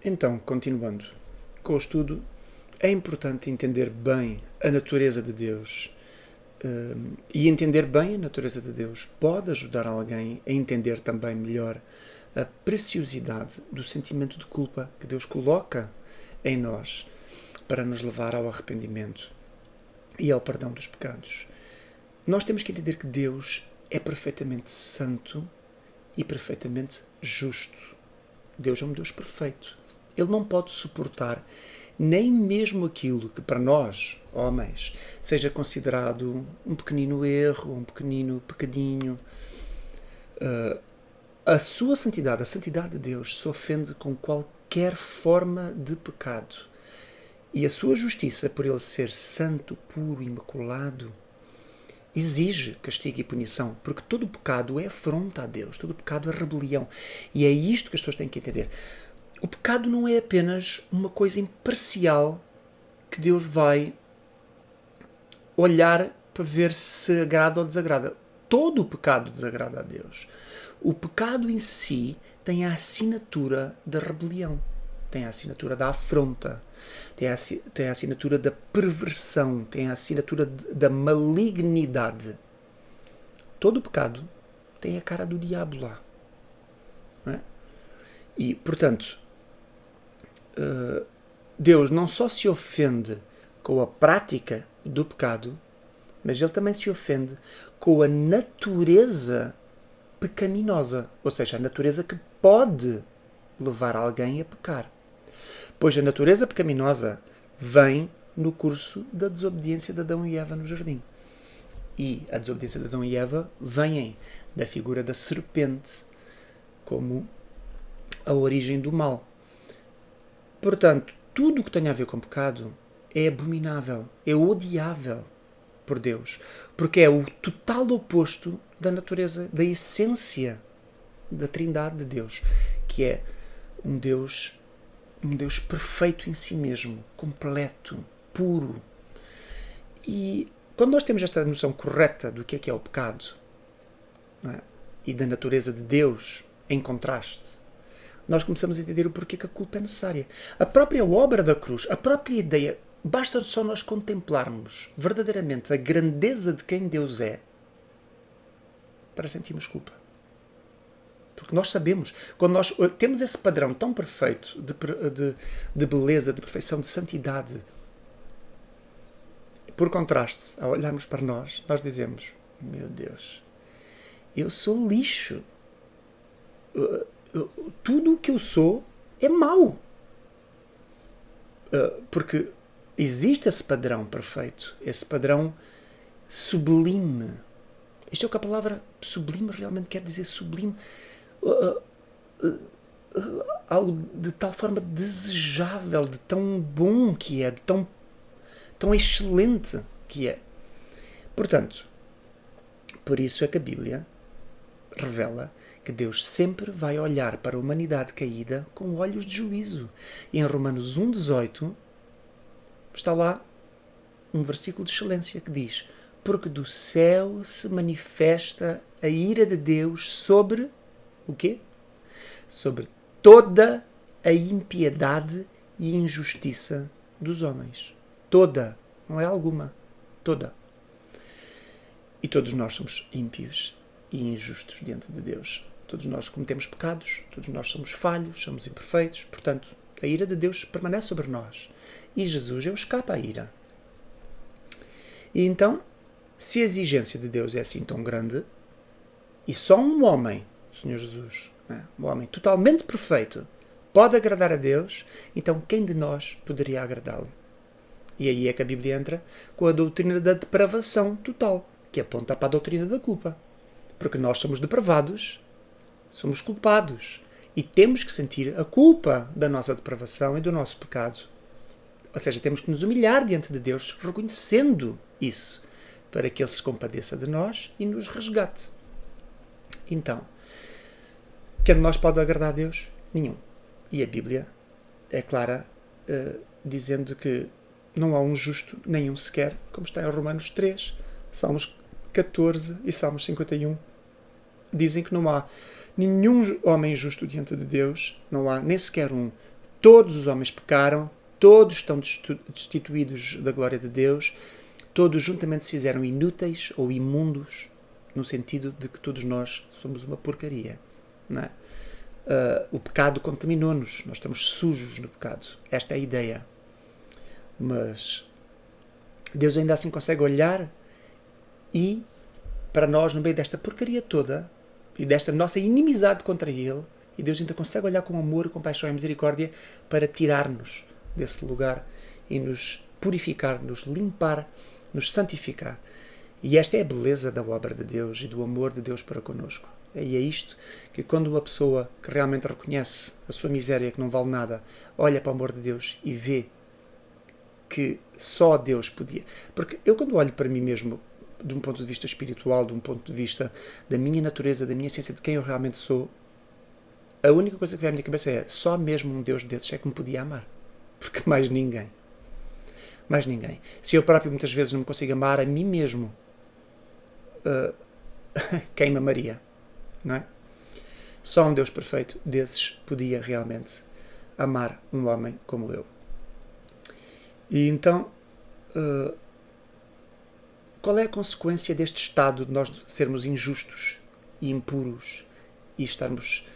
Então, continuando com o estudo, é importante entender bem a natureza de Deus. E entender bem a natureza de Deus pode ajudar alguém a entender também melhor a preciosidade do sentimento de culpa que Deus coloca em nós para nos levar ao arrependimento e ao perdão dos pecados. Nós temos que entender que Deus é perfeitamente santo e perfeitamente justo. Deus é um Deus perfeito. Ele não pode suportar nem mesmo aquilo que para nós, homens, seja considerado um pequenino erro, um pequenino pecadinho. A sua santidade, a santidade de Deus, se ofende com qualquer forma de pecado. E a sua justiça, por ele ser santo, puro, imaculado, exige castigo e punição, porque todo pecado é afronta a Deus, todo pecado é rebelião. E é isto que as pessoas têm que entender. O pecado não é apenas uma coisa imparcial que Deus vai olhar para ver se agrada ou desagrada. Todo o pecado desagrada a Deus. O pecado em si tem a assinatura da rebelião, tem a assinatura da afronta, tem a assinatura da perversão, tem a assinatura da malignidade. Todo o pecado tem a cara do diabo lá. Não é? E, portanto, Deus não só se ofende com a prática do pecado, mas Ele também se ofende com a natureza pecaminosa, ou seja, a natureza que pode levar alguém a pecar. Pois a natureza pecaminosa vem no curso da desobediência de Adão e Eva no jardim. E a desobediência de Adão e Eva vem da figura da serpente como a origem do mal. Portanto, tudo o que tem a ver com pecado é abominável, é odiável por Deus, porque é o total oposto da natureza, da essência da Trindade de Deus, que é um Deus perfeito em si mesmo, completo, puro. E quando nós temos esta noção correta do que é o pecado, não é? E da natureza de Deus em contraste, nós começamos a entender o porquê que a culpa é necessária. A própria obra da cruz, a própria ideia, basta só nós contemplarmos verdadeiramente a grandeza de quem Deus é para sentirmos culpa. Porque nós sabemos, quando nós temos esse padrão tão perfeito de beleza, de perfeição, de santidade, por contraste, ao olharmos para nós dizemos, meu Deus, eu sou lixo. Tudo o que eu sou é mau. Porque existe esse padrão perfeito, esse padrão sublime. Isto é o que a palavra sublime realmente quer dizer, sublime. Algo de tal forma desejável, de tão bom que é, de tão excelente que é. Portanto, por isso é que a Bíblia revela que Deus sempre vai olhar para a humanidade caída com olhos de juízo. E em Romanos 1,18 está lá um versículo de excelência que diz: porque do céu se manifesta a ira de Deus sobre o quê? Sobre toda a impiedade e injustiça dos homens. Toda, não é alguma, toda. E todos nós somos ímpios e injustos diante de Deus. Todos nós cometemos pecados, todos nós somos falhos, somos imperfeitos, portanto, a ira de Deus permanece sobre nós. E Jesus é o escape à ira. E então, se a exigência de Deus é assim tão grande, e só um homem, o Senhor Jesus, um homem totalmente perfeito, pode agradar a Deus, então quem de nós poderia agradá-lo? E aí é que a Bíblia entra com a doutrina da depravação total, que aponta para a doutrina da culpa. Porque nós somos depravados, somos culpados, e temos que sentir a culpa da nossa depravação e do nosso pecado. Ou seja, temos que nos humilhar diante de Deus, reconhecendo isso, para que Ele se compadeça de nós e nos resgate. Então, quem de nós pode agradar a Deus? Nenhum. E a Bíblia é clara, dizendo que não há um justo, nenhum sequer, como está em Romanos 3, Salmos 14 e Salmos 51. Dizem que não há nenhum homem justo diante de Deus, não há nem sequer um, Todos os homens pecaram, todos estão destituídos da glória de Deus, todos juntamente se fizeram inúteis ou imundos, no sentido de que todos nós somos uma porcaria. Não é? O pecado contaminou-nos, nós estamos sujos no pecado. Esta é a ideia. Mas Deus ainda assim consegue olhar e, para nós, no meio desta porcaria toda e desta nossa inimizade contra Ele, e Deus ainda consegue olhar com amor, compaixão e misericórdia para tirar-nos desse lugar e nos purificar, nos limpar, nos santificar. E esta é a beleza da obra de Deus e do amor de Deus para connosco. E é isto que, quando uma pessoa que realmente reconhece a sua miséria, que não vale nada, olha para o amor de Deus e vê que só Deus podia. Porque eu, quando olho para mim mesmo, de um ponto de vista espiritual, de um ponto de vista da minha natureza, da minha essência, de quem eu realmente sou, a única coisa que vem à minha cabeça é: só mesmo um Deus desses é que me podia amar. Porque mais ninguém. Mais ninguém. Se eu próprio muitas vezes não me consigo amar a mim mesmo, quem me amaria? Não é? Só um Deus perfeito desses podia realmente amar um homem como eu. E então, qual é a consequência deste estado de nós sermos injustos e impuros e estarmos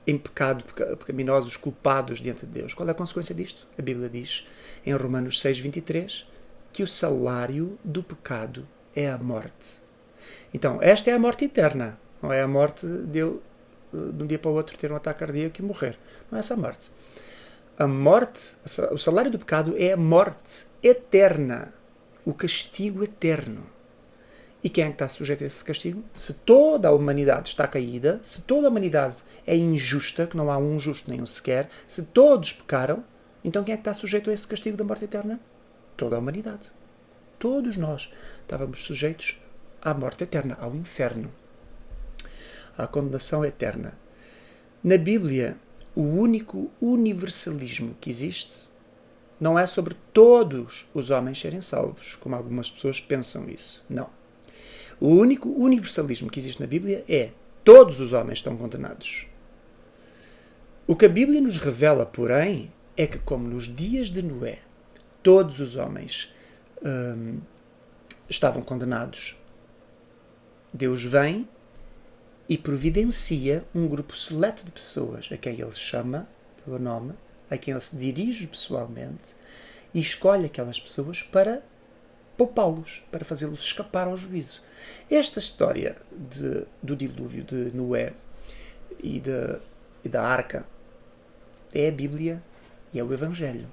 em pecado, pecaminosos, culpados diante de Deus? Qual é a consequência disto? A Bíblia diz em Romanos 6:23 que o salário do pecado é a morte. Então, esta é a morte eterna. Não é a morte de eu, de um dia para o outro, ter um ataque cardíaco e morrer. Não é essa a morte. A morte, o salário do pecado é a morte eterna. O castigo eterno. E quem é que está sujeito a esse castigo? Se toda a humanidade está caída, se toda a humanidade é injusta, que não há um justo nem um sequer, se todos pecaram, então quem é que está sujeito a esse castigo da morte eterna? Toda a humanidade. Todos nós estávamos sujeitos à morte eterna, ao inferno, à condenação eterna. Na Bíblia, o único universalismo que existe não é sobre todos os homens serem salvos, como algumas pessoas pensam isso. Não. O único universalismo que existe na Bíblia é: todos os homens estão condenados. O que a Bíblia nos revela, porém, é que, como nos dias de Noé, todos os homens estavam condenados, Deus vem e providencia um grupo seleto de pessoas a quem Ele chama pelo nome, a quem Ele se dirige pessoalmente e escolhe aquelas pessoas para poupá-los, para fazê-los escapar ao juízo. Esta história do dilúvio de Noé e da arca é a Bíblia e é o Evangelho.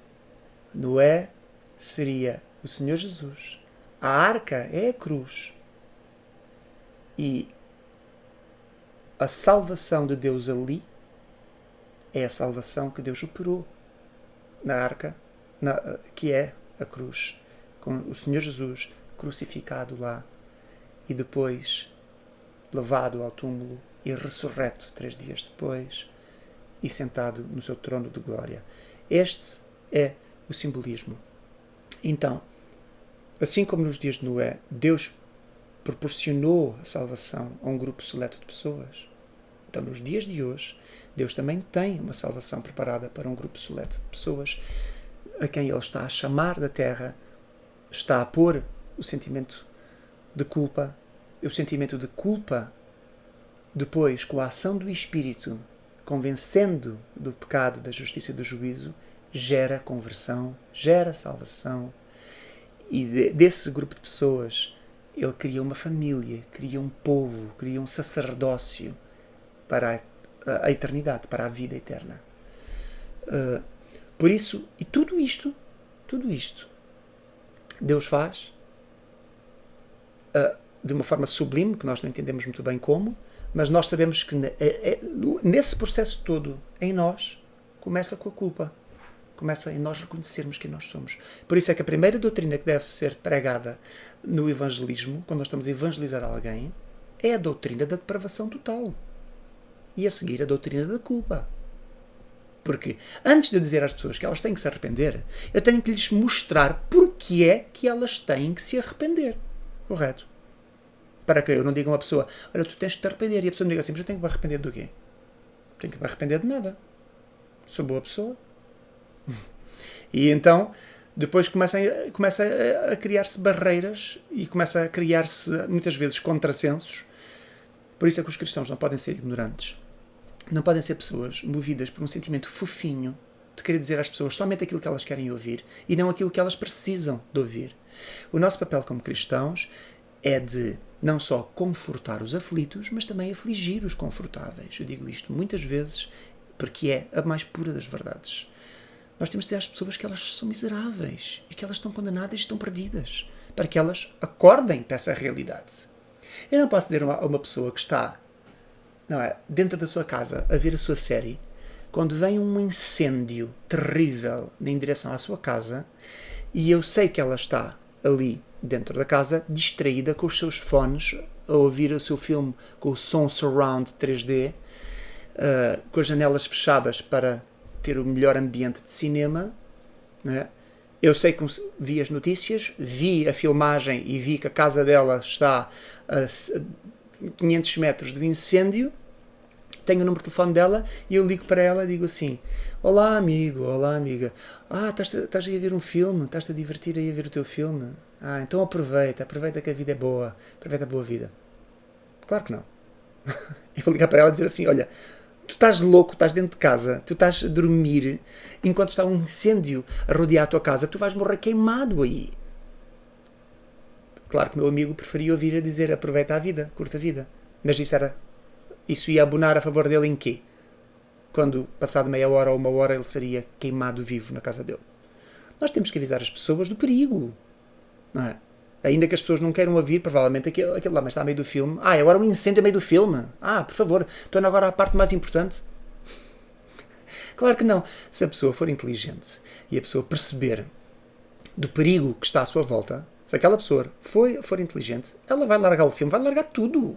Noé seria o Senhor Jesus. A arca é a cruz. E a salvação de Deus ali é a salvação que Deus operou na arca, que é a cruz, com o Senhor Jesus crucificado lá e depois levado ao túmulo e ressurreto 3 dias depois e sentado no seu trono de glória. Este é o simbolismo. Então, assim como nos dias de Noé, Deus proporcionou a salvação a um grupo seleto de pessoas, então nos dias de hoje, Deus também tem uma salvação preparada para um grupo seleto de pessoas a quem Ele está a chamar da terra, está a pôr o sentimento de culpa. O sentimento de culpa, depois, com a ação do Espírito, convencendo do pecado, da justiça e do juízo, gera conversão, gera salvação. E desse grupo de pessoas, Ele cria uma família, cria um povo, cria um sacerdócio para a eternidade, para a vida eterna. Por isso, e tudo isto, Deus faz de uma forma sublime, que nós não entendemos muito bem como, mas nós sabemos que nesse processo todo, em nós, começa com a culpa. Começa em nós reconhecermos quem nós somos. Por isso é que a primeira doutrina que deve ser pregada no evangelismo, quando nós estamos a evangelizar alguém, é a doutrina da depravação total. E a seguir a doutrina da culpa. Porque antes de eu dizer às pessoas que elas têm que se arrepender, eu tenho que lhes mostrar porque é que elas têm que se arrepender. Correto? Para que eu não diga a uma pessoa: olha, tu tens que te arrepender. E a pessoa me diga assim: mas eu tenho que me arrepender do quê? Tenho que me arrepender de nada. Sou boa pessoa. E então, depois começa a criar-se barreiras e começa a criar-se, muitas vezes, contrassensos. Por isso é que os cristãos não podem ser ignorantes. Não podem ser pessoas movidas por um sentimento fofinho de querer dizer às pessoas somente aquilo que elas querem ouvir e não aquilo que elas precisam de ouvir. O nosso papel como cristãos é de não só confortar os aflitos, mas também afligir os confortáveis. Eu digo isto muitas vezes porque é a mais pura das verdades. Nós temos de dizer às pessoas que elas são miseráveis e que elas estão condenadas e estão perdidas, para que elas acordem para essa realidade. Eu não posso dizer a uma pessoa que está, não é, dentro da sua casa a ver a sua série, quando vem um incêndio terrível em direção à sua casa e eu sei que ela está ali dentro da casa, distraída com os seus fones, a ouvir o seu filme com o som surround 3D, com as janelas fechadas para ter o melhor ambiente de cinema, não é? Eu sei que vi as notícias, vi a filmagem e vi que a casa dela está a 500 metros do incêndio, tenho o número de telefone dela e eu ligo para ela e digo assim: olá amigo, olá amiga, estás aí a ver um filme, estás-te a divertir aí a ver o teu filme? Então aproveita que a vida é boa, aproveita a boa vida. Claro que não. Eu vou ligar para ela e dizer assim: olha, tu estás louco, estás dentro de casa, tu estás a dormir, enquanto está um incêndio a rodear a tua casa, tu vais morrer queimado aí. Claro que o meu amigo preferia ouvir a dizer: aproveita a vida, curta a vida. Mas isso ia abonar a favor dele em quê? Quando, passado meia hora ou uma hora, ele seria queimado vivo na casa dele. Nós temos que avisar as pessoas do perigo, não é? Ainda que as pessoas não queiram ouvir, provavelmente aquilo lá, mas está a meio do filme. Agora um incêndio a meio do filme. Por favor, estou agora à parte mais importante. Claro que não. Se a pessoa for inteligente e a pessoa perceber do perigo que está à sua volta, se aquela pessoa for inteligente, ela vai largar o filme, vai largar tudo.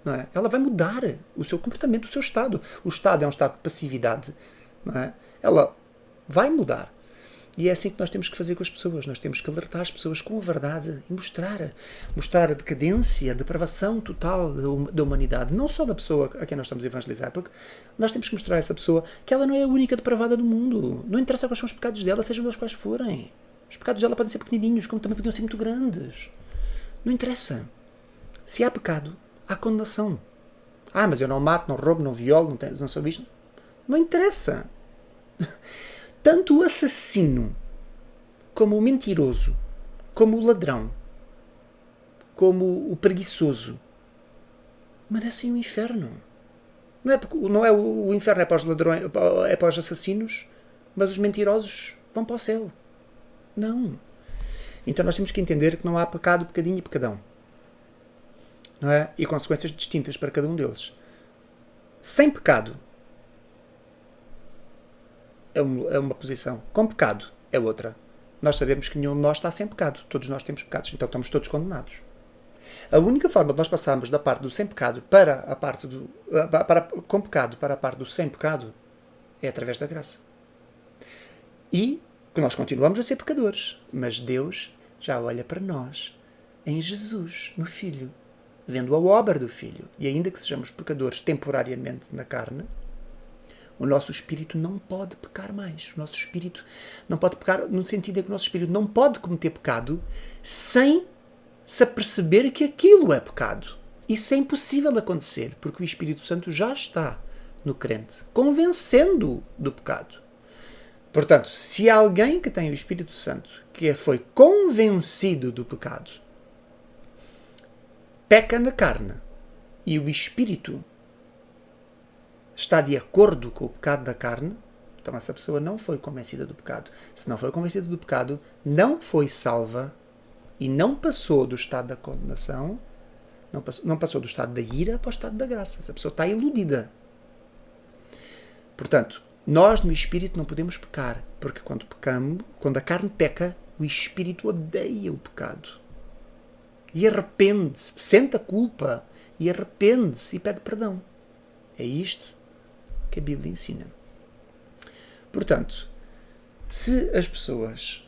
Não é? Ela vai mudar o seu comportamento, o seu estado. O estado é um estado de passividade. Não é? Ela vai mudar. E é assim que nós temos que fazer com as pessoas. Nós temos que alertar as pessoas com a verdade e mostrar a decadência, a depravação total da humanidade. Não só da pessoa a quem nós estamos a evangelizar, porque nós temos que mostrar a essa pessoa que ela não é a única depravada do mundo. Não interessa quais são os pecados dela, sejam eles quais forem. Os pecados dela podem ser pequenininhos, como também podiam ser muito grandes. Não interessa. Se há pecado, há condenação. Mas eu não mato, não roubo, não violo, não sou bicho. Não interessa. Tanto o assassino, como o mentiroso, como o ladrão, como o preguiçoso, merecem o inferno. O inferno é para os ladrões, é para os assassinos, mas os mentirosos vão para o céu. Não. Então nós temos que entender que não há pecado, pecadinho e pecadão. Não é? E consequências distintas para cada um deles. Sem pecado é uma posição. Com pecado é outra. Nós sabemos que nenhum de nós está sem pecado. Todos nós temos pecados, então estamos todos condenados. A única forma de nós passarmos da parte do sem pecado para a parte do com pecado para a parte do sem pecado é através da graça. E que nós continuamos a ser pecadores, mas Deus já olha para nós em Jesus, no Filho, vendo a obra do Filho. E ainda que sejamos pecadores temporariamente na carne, o nosso espírito não pode pecar mais. O nosso espírito não pode pecar no sentido em que o nosso espírito não pode cometer pecado sem se aperceber que aquilo é pecado. Isso é impossível de acontecer, porque o Espírito Santo já está no crente, convencendo-o do pecado. Portanto, se há alguém que tem o Espírito Santo, que foi convencido do pecado, peca na carne, e o Espírito está de acordo com o pecado da carne, então essa pessoa não foi convencida do pecado. Se não foi convencida do pecado, não foi salva e não passou do estado da condenação, não passou do estado da ira para o estado da graça. Essa pessoa está iludida. Portanto, nós no Espírito não podemos pecar, porque quando pecamos, quando a carne peca, o Espírito odeia o pecado. E arrepende-se, sente a culpa, e arrepende-se e pede perdão. É isto que a Bíblia ensina. Portanto, se as pessoas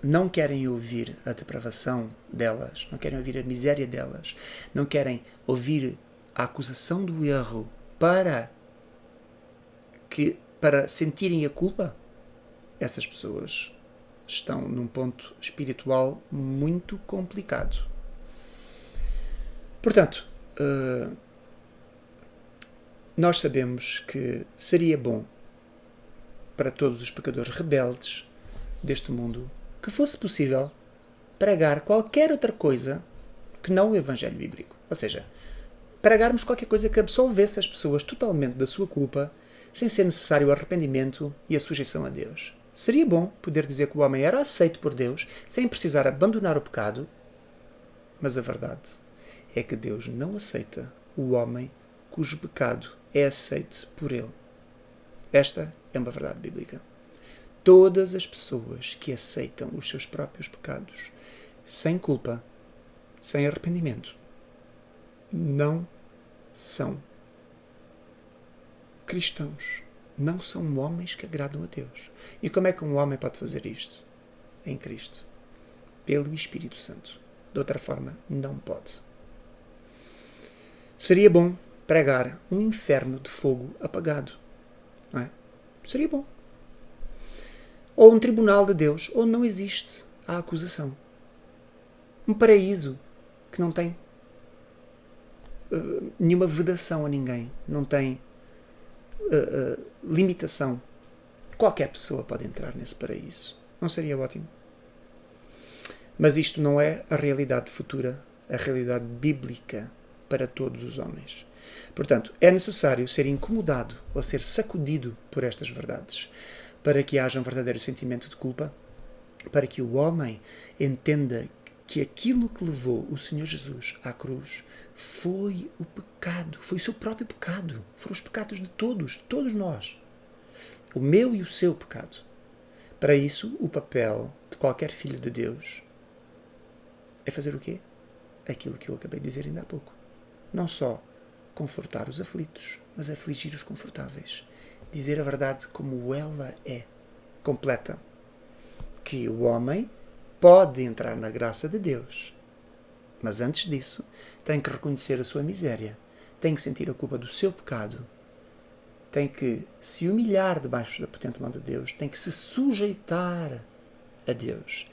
não querem ouvir a depravação delas, não querem ouvir a miséria delas, não querem ouvir a acusação do erro para que para sentirem a culpa, essas pessoas estão num ponto espiritual muito complicado. Portanto, nós sabemos que seria bom para todos os pecadores rebeldes deste mundo que fosse possível pregar qualquer outra coisa que não o Evangelho Bíblico. Ou seja, pregarmos qualquer coisa que absolvesse as pessoas totalmente da sua culpa, sem ser necessário o arrependimento e a sujeição a Deus. Seria bom poder dizer que o homem era aceito por Deus, sem precisar abandonar o pecado, mas a verdade é que Deus não aceita o homem cujo pecado é aceito por Ele. Esta é uma verdade bíblica. Todas as pessoas que aceitam os seus próprios pecados, sem culpa, sem arrependimento, não são cristãos. Não são homens que agradam a Deus. E como é que um homem pode fazer isto? Em Cristo. Pelo Espírito Santo. De outra forma, não pode. Seria bom pregar um inferno de fogo apagado. Não é? Seria bom. Ou um tribunal de Deus onde não existe a acusação. Um paraíso que não tem nenhuma vedação a ninguém. Não tem limitação. Qualquer pessoa pode entrar nesse paraíso. Não seria ótimo? Mas isto não é a realidade futura, a realidade bíblica para todos os homens. Portanto, é necessário ser incomodado ou ser sacudido por estas verdades, para que haja um verdadeiro sentimento de culpa, para que o homem entenda que aquilo que levou o Senhor Jesus à cruz foi o pecado, foi o seu próprio pecado, foram os pecados de todos nós. O meu e o seu pecado. Para isso, o papel de qualquer filho de Deus é fazer o quê? Aquilo que eu acabei de dizer ainda há pouco. Não só confortar os aflitos, mas afligir os confortáveis. Dizer a verdade como ela é, completa. Que o homem pode entrar na graça de Deus, mas antes disso tem que reconhecer a sua miséria, tem que sentir a culpa do seu pecado, tem que se humilhar debaixo da potente mão de Deus, tem que se sujeitar a Deus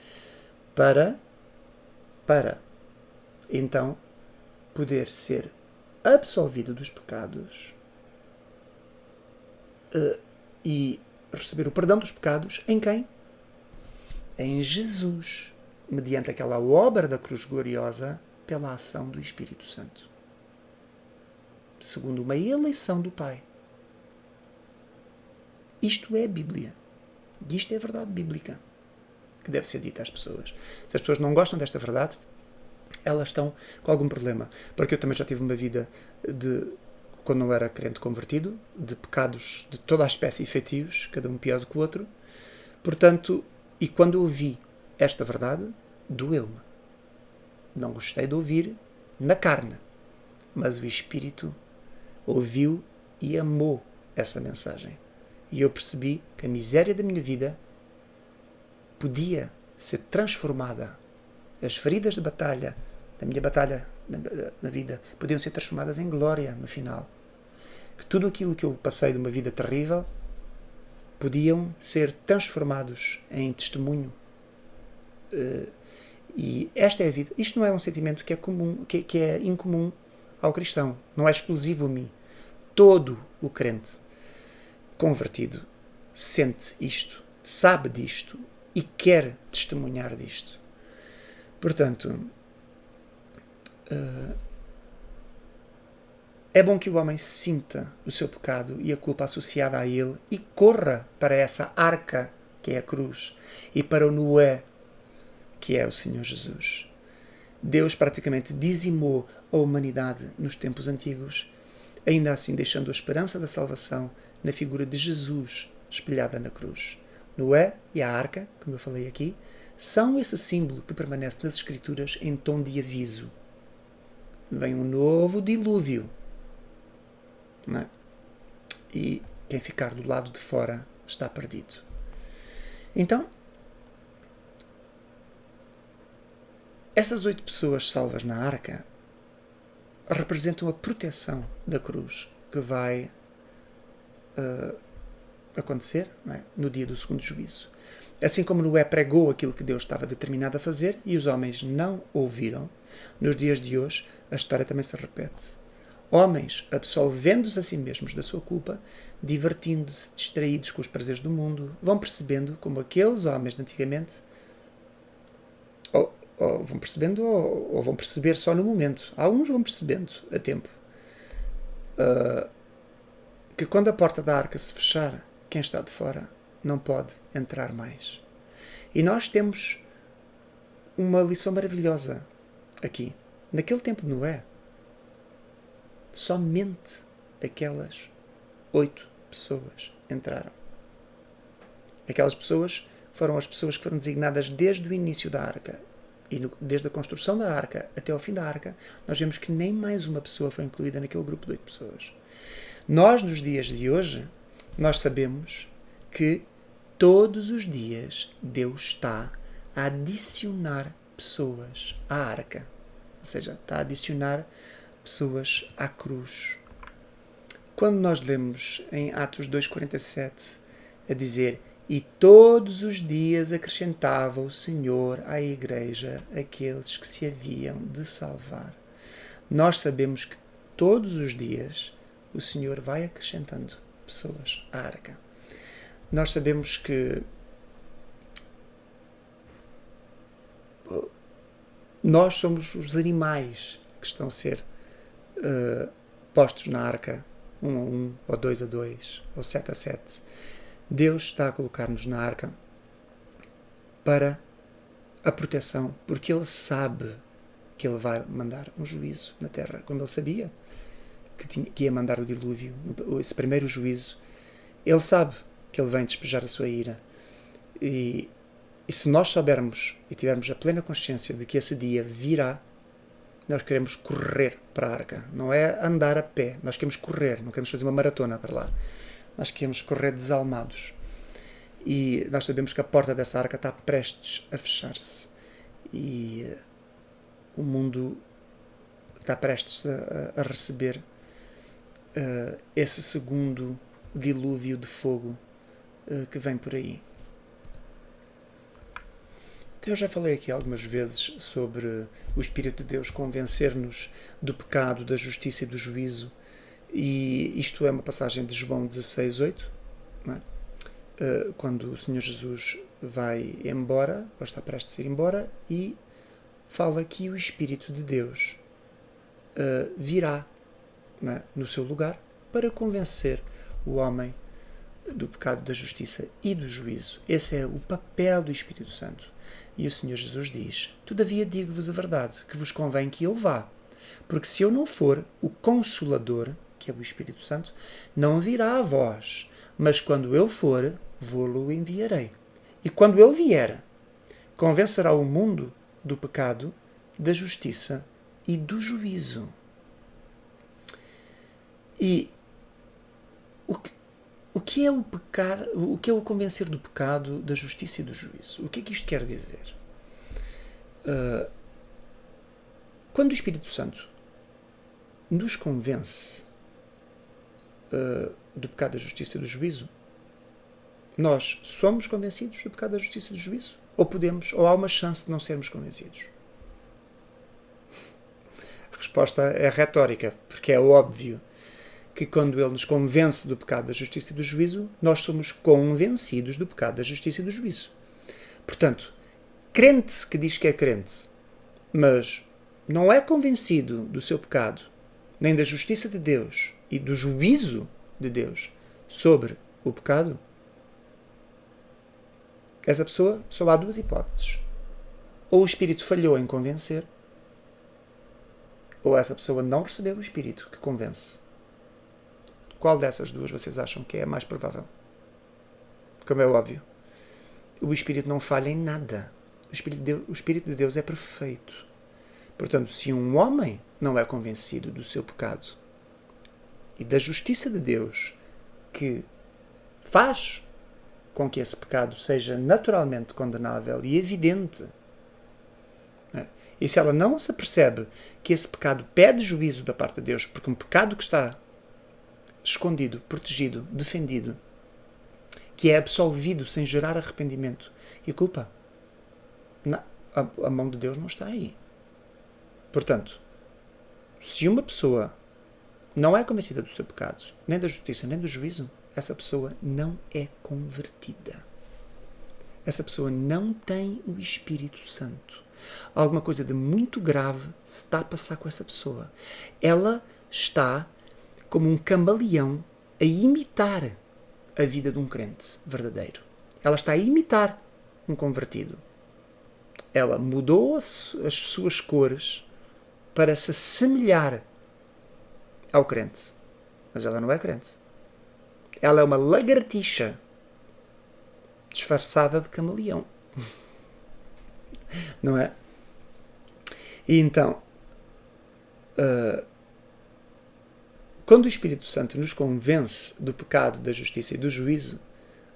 para então poder ser absolvido dos pecados e receber o perdão dos pecados em quem? Em Jesus, mediante aquela obra da cruz gloriosa, pela ação do Espírito Santo, segundo uma eleição do Pai. Isto é a Bíblia. E isto é a verdade bíblica que deve ser dita às pessoas. Se as pessoas não gostam desta verdade, elas estão com algum problema. Porque eu também já tive uma vida quando não era crente convertido, de pecados de toda a espécie e feitios, cada um pior do que o outro. Portanto, e quando ouvi esta verdade, doeu-me. Não gostei de ouvir na carne, mas o Espírito ouviu e amou essa mensagem. E eu percebi que a miséria da minha vida podia ser transformada. As feridas de batalha, da minha batalha na vida, podiam ser transformadas em glória no final. Que tudo aquilo que eu passei de uma vida terrível podiam ser transformados em testemunho. E esta é a vida. Isto não é um sentimento que é comum, que é incomum ao cristão. Não é exclusivo a mim. Todo o crente convertido sente isto, sabe disto e quer testemunhar disto. Portanto, é bom que o homem sinta o seu pecado e a culpa associada a ele e corra para essa arca que é a cruz e para o Noé que é o Senhor Jesus. Deus praticamente dizimou a humanidade nos tempos antigos, ainda assim deixando a esperança da salvação na figura de Jesus espelhada na cruz. Noé e a arca, como eu falei aqui, são esse símbolo que permanece nas Escrituras em tom de aviso. Vem um novo dilúvio. Não é? E quem ficar do lado de fora está perdido. Então, essas 8 pessoas salvas na arca representam a proteção da cruz que vai acontecer, não é? No dia do segundo juízo. Assim como Noé pregou aquilo que Deus estava determinado a fazer e os homens não ouviram, nos dias de hoje a história também se repete. Homens absolvendo-se a si mesmos da sua culpa, divertindo-se, distraídos com os prazeres do mundo, vão percebendo como aqueles homens de antigamente ou vão perceber só no momento. Alguns vão percebendo a tempo que quando a porta da arca se fechar, quem está de fora não pode entrar mais. E nós temos uma lição maravilhosa aqui. Naquele tempo de Noé, somente aquelas 8 pessoas entraram. Aquelas pessoas foram as pessoas que foram designadas desde o início da arca. E desde a construção da arca até ao fim da arca, nós vemos que nem mais uma pessoa foi incluída naquele grupo de 8 pessoas. Nós, nos dias de hoje, nós sabemos que todos os dias Deus está a adicionar pessoas à arca. Ou seja, está a adicionar pessoas à cruz. Quando nós lemos em Atos 2,47 a dizer: e todos os dias acrescentava o Senhor à igreja aqueles que se haviam de salvar. Nós sabemos que todos os dias o Senhor vai acrescentando pessoas à arca. Nós sabemos que nós somos os animais que estão a ser postos na arca, 1 a 1, ou 2 a 2, ou 7 a 7. Deus está a colocar-nos na arca para a proteção, porque Ele sabe que Ele vai mandar um juízo na terra, como Ele sabia que ia mandar o dilúvio, esse primeiro juízo. Ele sabe que Ele vem despejar a sua ira. E se nós soubermos e tivermos a plena consciência de que esse dia virá, nós queremos correr para a arca. Não é andar a pé, nós queremos correr, não queremos fazer uma maratona para lá. Nós queremos correr desalmados. E nós sabemos que a porta dessa arca está prestes a fechar-se. E o mundo está prestes a receber esse segundo dilúvio de fogo que vem por aí. Então, eu já falei aqui algumas vezes sobre o Espírito de Deus convencer-nos do pecado, da justiça e do juízo. E isto é uma passagem de João 16:8, não é? Quando o Senhor Jesus vai embora, ou está prestes a ir embora, e fala que o Espírito de Deus virá, não é, no seu lugar para convencer o homem do pecado, da justiça e do juízo. Esse é o papel do Espírito Santo. E o Senhor Jesus diz: todavia digo-vos a verdade, que vos convém que eu vá, porque se eu não for, o Consolador, que é o Espírito Santo, não virá a vós, mas quando eu for, vou-lo enviarei. E quando ele vier, convencerá o mundo do pecado, da justiça e do juízo. E o que é o pecar, o que é o convencer do pecado, da justiça e do juízo? O que é que isto quer dizer? Quando o Espírito Santo nos convence do pecado, da justiça e do juízo, nós somos convencidos do pecado, da justiça e do juízo? Ou há uma chance de não sermos convencidos? A resposta é retórica, porque é óbvio que quando Ele nos convence do pecado, da justiça e do juízo, nós somos convencidos do pecado, da justiça e do juízo. Portanto, crente que diz que é crente, mas não é convencido do seu pecado, nem da justiça de Deus e do juízo de Deus sobre o pecado, essa pessoa, só há 2 hipóteses. Ou o Espírito falhou em convencer, ou essa pessoa não recebeu o Espírito que convence. Qual dessas duas vocês acham que é a mais provável? Como é óbvio, o Espírito não falha em nada. O Espírito de Deus é perfeito. Portanto, se um homem não é convencido do seu pecado e da justiça de Deus, que faz com que esse pecado seja naturalmente condenável e evidente, e se ela não se apercebe que esse pecado pede juízo da parte de Deus, porque um pecado que está escondido, protegido, defendido, que é absolvido sem gerar arrependimento e culpa, a mão de Deus não está aí. Portanto, se uma pessoa não é convencida do seu pecado, nem da justiça, nem do juízo, essa pessoa não é convertida. Essa pessoa não tem o Espírito Santo. Alguma coisa de muito grave se está a passar com essa pessoa. Ela está como um camaleão a imitar a vida de um crente verdadeiro. Ela está a imitar um convertido. Ela mudou as suas cores para se assemelhar ao crente. Mas ela não é crente. Ela é uma lagartixa disfarçada de camaleão. Não é? E então, quando o Espírito Santo nos convence do pecado, da justiça e do juízo,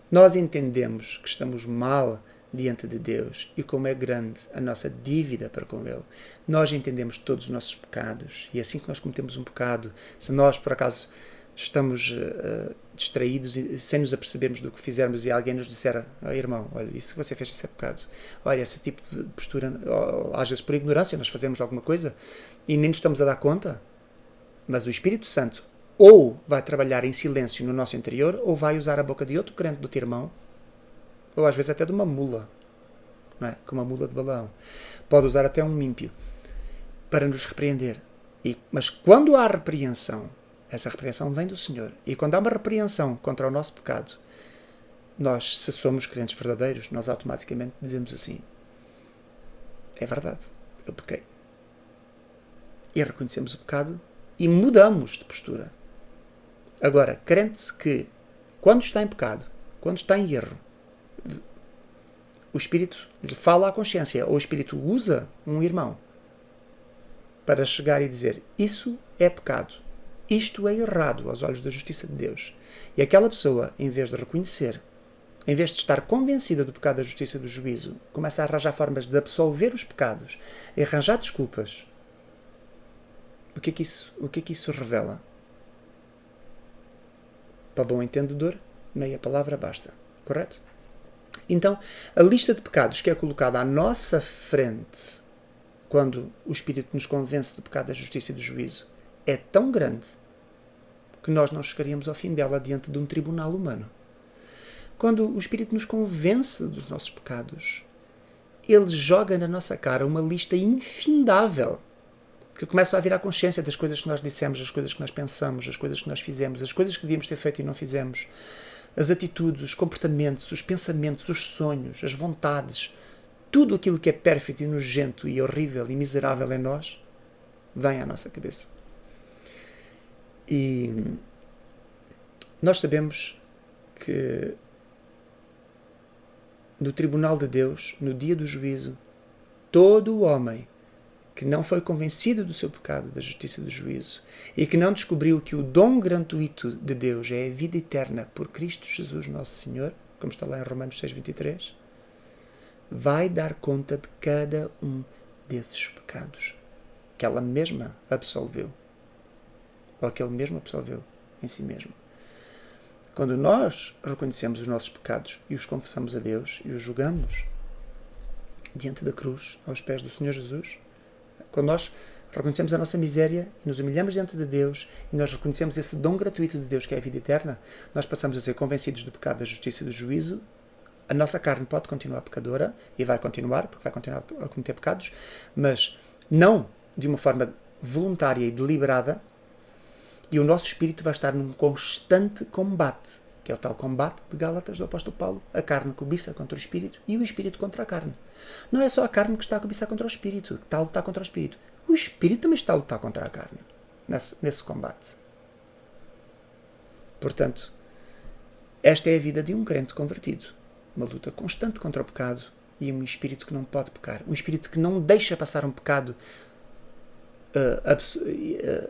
nós entendemos que estamos mal diante de Deus e como é grande a nossa dívida para com Ele. Nós entendemos todos os nossos pecados e assim que nós cometemos um pecado, se nós por acaso estamos distraídos e sem nos apercebermos do que fizermos e alguém nos disser: oh, irmão, olha, isso que você fez, isso é pecado. Olha, esse tipo de postura, às vezes por ignorância nós fazemos alguma coisa e nem nos estamos a dar conta, mas o Espírito Santo ou vai trabalhar em silêncio no nosso interior ou vai usar a boca de outro crente do teu irmão, ou às vezes até de uma mula, não é? Como uma mula de balão. Pode usar até um ímpio para nos repreender. Mas quando há repreensão, essa repreensão vem do Senhor. E quando há uma repreensão contra o nosso pecado, nós, se somos crentes verdadeiros, nós automaticamente dizemos assim: é verdade, eu pequei. E reconhecemos o pecado e mudamos de postura. Agora, crente que, quando está em pecado, quando está em erro, o Espírito lhe fala à consciência, ou o Espírito usa um irmão para chegar e dizer: isso é pecado, isto é errado aos olhos da justiça de Deus. E aquela pessoa, em vez de reconhecer, em vez de estar convencida do pecado, da justiça e do juízo, começa a arranjar formas de absolver os pecados, a arranjar desculpas. O que é que isso revela? Para bom entendedor, meia palavra basta. Correto? Então, a lista de pecados que é colocada à nossa frente quando o Espírito nos convence do pecado, da justiça e do juízo é tão grande que nós não chegaríamos ao fim dela diante de um tribunal humano. Quando o Espírito nos convence dos nossos pecados, ele joga na nossa cara uma lista infindável que começa a vir à consciência das coisas que nós dissemos, as coisas que nós pensamos, as coisas que nós fizemos, as coisas que devíamos ter feito e não fizemos, as atitudes, os comportamentos, os pensamentos, os sonhos, as vontades, tudo aquilo que é pérfido e nojento e horrível e miserável em nós, vem à nossa cabeça. E nós sabemos que no tribunal de Deus, no dia do juízo, todo o homem que não foi convencido do seu pecado, da justiça e do juízo, e que não descobriu que o dom gratuito de Deus é a vida eterna por Cristo Jesus nosso Senhor, como está lá em Romanos 6:23, vai dar conta de cada um desses pecados que ela mesma absolveu, ou que ele mesmo absolveu em si mesmo. Quando nós reconhecemos os nossos pecados e os confessamos a Deus e os julgamos diante da cruz, aos pés do Senhor Jesus, quando nós reconhecemos a nossa miséria e nos humilhamos diante de Deus e nós reconhecemos esse dom gratuito de Deus que é a vida eterna, nós passamos a ser convencidos do pecado, da justiça e do juízo. A nossa carne pode continuar pecadora e vai continuar, porque vai continuar a cometer pecados, mas não de uma forma voluntária e deliberada, e o nosso espírito vai estar num constante combate, que é o tal combate de Gálatas do apóstolo Paulo. A carne cobiça contra o espírito e o espírito contra a carne. Não é só a carne que está a cobiçar contra o espírito, que está a lutar contra o espírito. O espírito também está a lutar contra a carne, nesse combate. Portanto, esta é a vida de um crente convertido. Uma luta constante contra o pecado e um espírito que não pode pecar. Um espírito que não deixa passar um pecado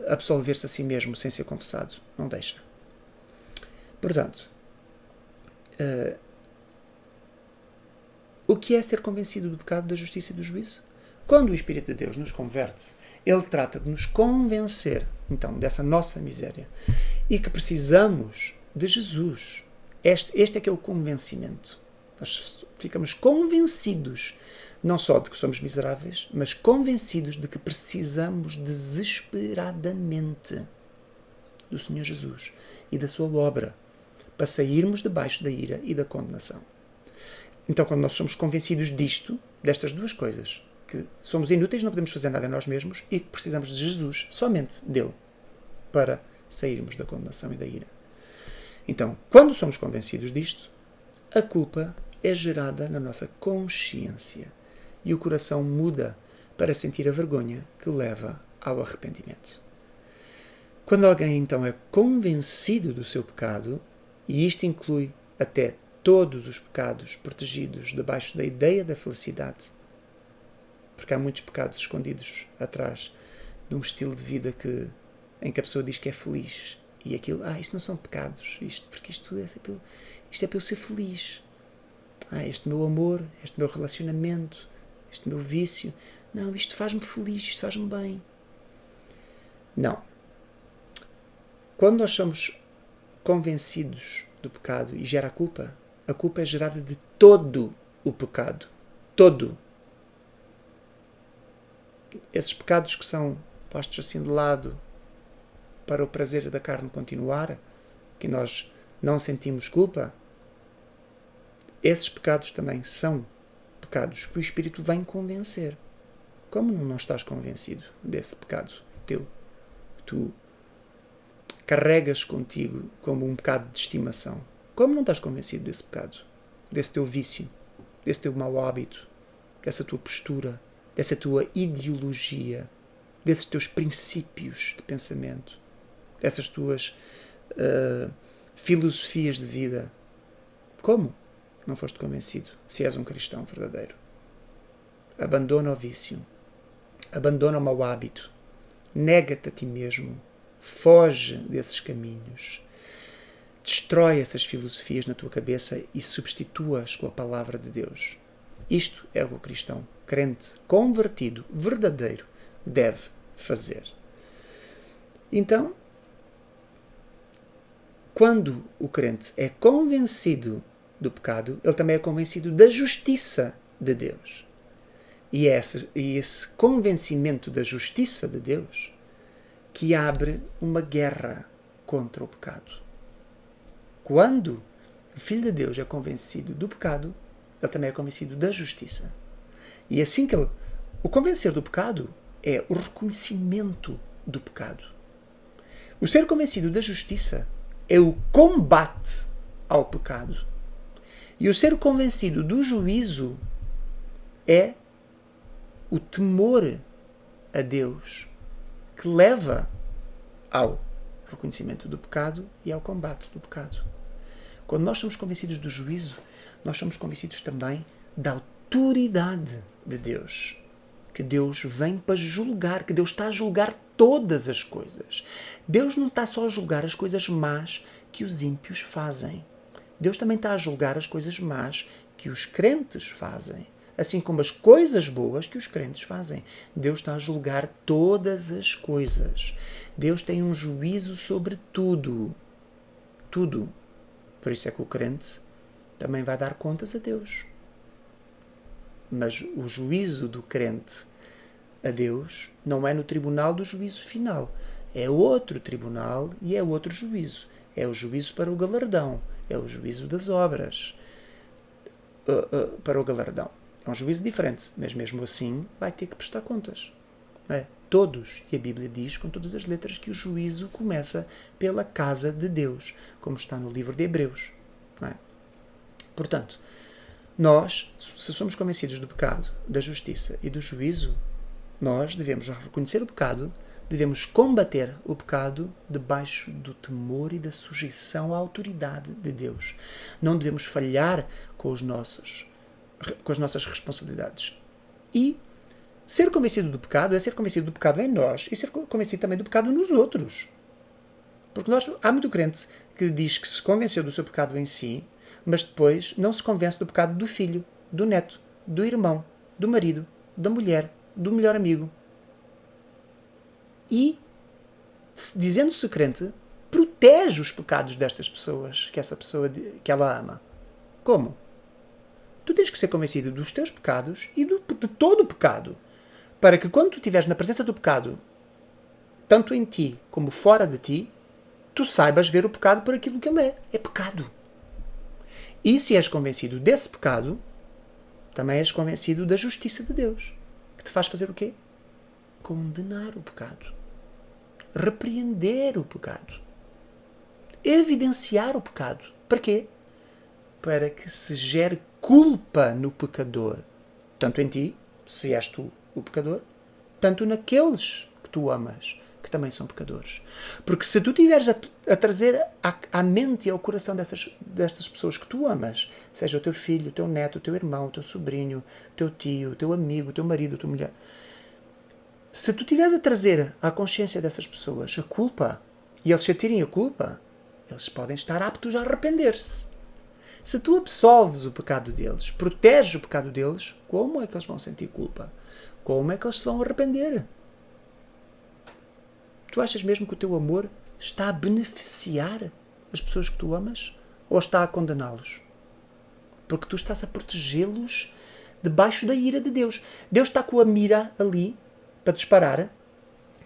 absolver-se a si mesmo sem ser confessado. Não deixa. Portanto, o que é ser convencido do pecado, da justiça e do juízo? Quando o Espírito de Deus nos converte, ele trata de nos convencer, então, dessa nossa miséria e que precisamos de Jesus, Este é que é o convencimento. Nós ficamos convencidos, não só de que somos miseráveis, mas convencidos de que precisamos desesperadamente do Senhor Jesus e da sua obra para sairmos debaixo da ira e da condenação. Então, quando nós somos convencidos disto, destas duas coisas, que somos inúteis, não podemos fazer nada em nós mesmos e que precisamos de Jesus, somente dele, para sairmos da condenação e da ira. Então, quando somos convencidos disto, a culpa é gerada na nossa consciência e o coração muda para sentir a vergonha que leva ao arrependimento. Quando alguém então é convencido do seu pecado, e isto inclui até todos os pecados protegidos debaixo da ideia da felicidade, porque há muitos pecados escondidos atrás de um estilo de vida em que a pessoa diz que é feliz, e aquilo, isto não são pecados, porque isto é para eu ser feliz. Este meu amor, este meu relacionamento, este meu vício, não, isto faz-me feliz, isto faz-me bem. Não. Quando nós somos convencidos do pecado e gera a culpa é gerada de todo o pecado. Todo. Esses pecados que são postos assim de lado para o prazer da carne continuar, que nós não sentimos culpa, esses pecados também são pecados que o Espírito vem convencer. Como não estás convencido desse pecado teu? Tu carregas contigo como um pecado de estimação. Como não estás convencido desse pecado? Desse teu vício? Desse teu mau hábito? Dessa tua postura? Dessa tua ideologia? Desses teus princípios de pensamento? Dessas tuas filosofias de vida? Como não foste convencido se és um cristão verdadeiro? Abandona o vício. Abandona o mau hábito. Nega-te a ti mesmo. Foge desses caminhos. Destrói essas filosofias na tua cabeça e substitua-as com a palavra de Deus. Isto é o que o cristão, crente, convertido, verdadeiro, deve fazer. Então, quando o crente é convencido do pecado, ele também é convencido da justiça de Deus. E é esse convencimento da justiça de Deus que abre uma guerra contra o pecado. Quando o Filho de Deus é convencido do pecado, ele também é convencido da justiça. E assim que o convencer do pecado é o reconhecimento do pecado. O ser convencido da justiça é o combate ao pecado. E o ser convencido do juízo é o temor a Deus que leva ao reconhecimento do pecado e ao combate do pecado. Quando nós somos convencidos do juízo, nós somos convencidos também da autoridade de Deus. Que Deus vem para julgar, que Deus está a julgar todas as coisas. Deus não está só a julgar as coisas más que os ímpios fazem. Deus também está a julgar as coisas más que os crentes fazem. Assim como as coisas boas que os crentes fazem. Deus está a julgar todas as coisas. Deus tem um juízo sobre tudo. Tudo. Por isso é que o crente também vai dar contas a Deus. Mas o juízo do crente a Deus não é no tribunal do juízo final. É outro tribunal e é outro juízo. É o juízo para o galardão. É o juízo das obras para o galardão. É um juízo diferente, mas mesmo assim vai ter que prestar contas. Não é? Todos. E a Bíblia diz com todas as letras que o juízo começa pela casa de Deus, como está no livro de Hebreus. Não é? Portanto, nós, se somos convencidos do pecado, da justiça e do juízo, nós devemos reconhecer o pecado, devemos combater o pecado debaixo do temor e da sujeição à autoridade de Deus. Não devemos falhar com as nossas responsabilidades. E ser convencido do pecado é ser convencido do pecado em nós e ser convencido também do pecado nos outros. Porque há muito crente que diz que se convenceu do seu pecado em si, mas depois não se convence do pecado do filho, do neto, do irmão, do marido, da mulher, do melhor amigo. E, dizendo-se crente, protege os pecados destas pessoas, que ela ama. Como? Tu tens que ser convencido dos teus pecados e de todo o pecado, para que quando tu estiveres na presença do pecado, tanto em ti como fora de ti, tu saibas ver o pecado por aquilo que ele é. É pecado. E se és convencido desse pecado, também és convencido da justiça de Deus, que te faz fazer o quê? Condenar o pecado. Repreender o pecado. Evidenciar o pecado. Para quê? Para que se gere culpa no pecador. Tanto em ti, se és tu o pecador, tanto naqueles que tu amas, que também são pecadores. Porque se tu tiveres a trazer à mente e ao coração destas pessoas que tu amas, seja o teu filho, o teu neto, o teu irmão, o teu sobrinho, o teu tio, o teu amigo, o teu marido, a tua mulher, se tu tiveres a trazer à consciência dessas pessoas a culpa, e eles sentirem a culpa, eles podem estar aptos a arrepender-se. Se tu absolves o pecado deles, proteges o pecado deles, como é que eles vão sentir culpa? Como é que eles se vão arrepender? Tu achas mesmo que o teu amor está a beneficiar as pessoas que tu amas? Ou está a condená-los? Porque tu estás a protegê-los debaixo da ira de Deus. Deus está com a mira ali para disparar,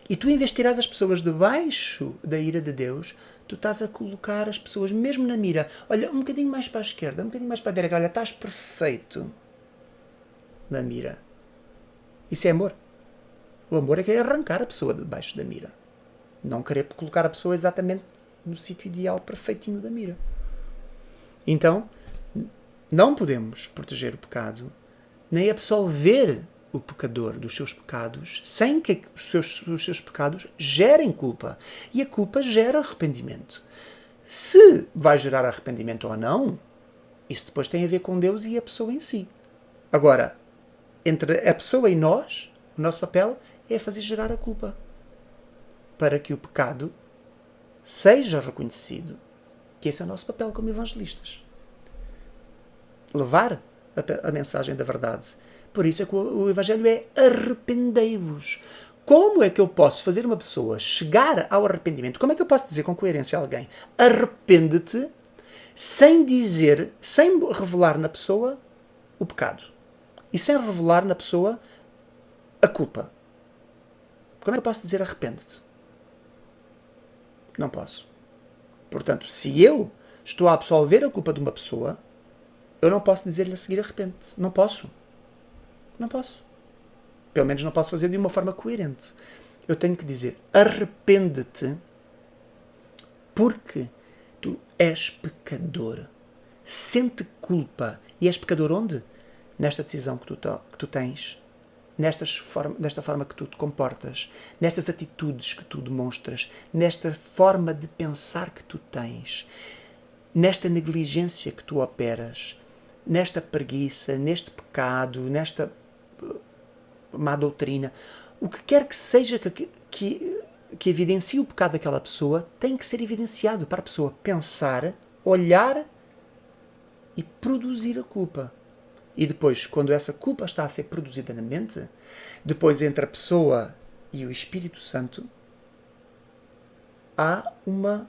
e tu, em vez de tirar as pessoas debaixo da ira de Deus, tu estás a colocar as pessoas mesmo na mira. Olha, um bocadinho mais para a esquerda, um bocadinho mais para a direita. Olha, estás perfeito na mira. Isso é amor. O amor é querer arrancar a pessoa debaixo da mira. Não querer colocar a pessoa exatamente no sítio ideal, perfeitinho da mira. Então, não podemos proteger o pecado, nem absolver o pecador dos seus pecados, sem que os seus pecados gerem culpa. E a culpa gera arrependimento. Se vai gerar arrependimento ou não, isso depois tem a ver com Deus e a pessoa em si. Agora, entre a pessoa e nós, o nosso papel é fazer gerar a culpa, para que o pecado seja reconhecido. Que esse é o nosso papel como evangelistas. Levar a mensagem da verdade. Por isso é que o Evangelho é arrependei-vos. Como é que eu posso fazer uma pessoa chegar ao arrependimento? Como é que eu posso dizer com coerência a alguém arrepende-te, sem dizer, sem revelar na pessoa o pecado? E sem revelar na pessoa a culpa? Como é que eu posso dizer arrepende-te? Não posso. Portanto, se eu estou a absolver a culpa de uma pessoa, eu não posso dizer-lhe a seguir arrepende-te. Não posso. Não posso. Pelo menos não posso fazer de uma forma coerente. Eu tenho que dizer arrepende-te porque tu és pecador. Sente culpa. E és pecador onde? Nesta decisão que tu tens. Nesta forma que tu te comportas. Nestas atitudes que tu demonstras. Nesta forma de pensar que tu tens. Nesta negligência que tu operas. Nesta preguiça, neste pecado, nesta má doutrina, o que quer que seja que evidencie o pecado daquela pessoa, tem que ser evidenciado para a pessoa pensar, olhar e produzir a culpa. E depois, quando essa culpa está a ser produzida na mente, depois entre a pessoa e o Espírito Santo, há uma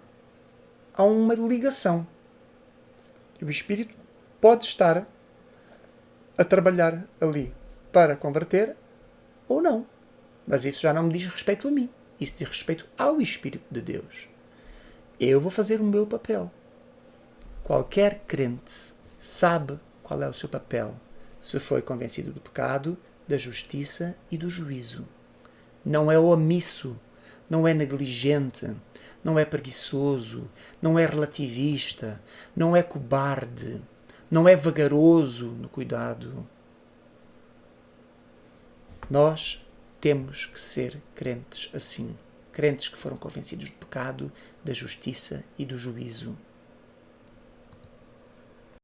ligação. O Espírito pode estar a trabalhar ali para converter ou não. Mas isso já não me diz respeito a mim. Isso diz respeito ao Espírito de Deus. Eu vou fazer o meu papel. Qualquer crente sabe qual é o seu papel, se foi convencido do pecado, da justiça e do juízo. Não é omisso, não é negligente, não é preguiçoso, não é relativista, não é cobarde, não é vagaroso no cuidado. Nós temos que ser crentes assim. Crentes que foram convencidos do pecado, da justiça e do juízo.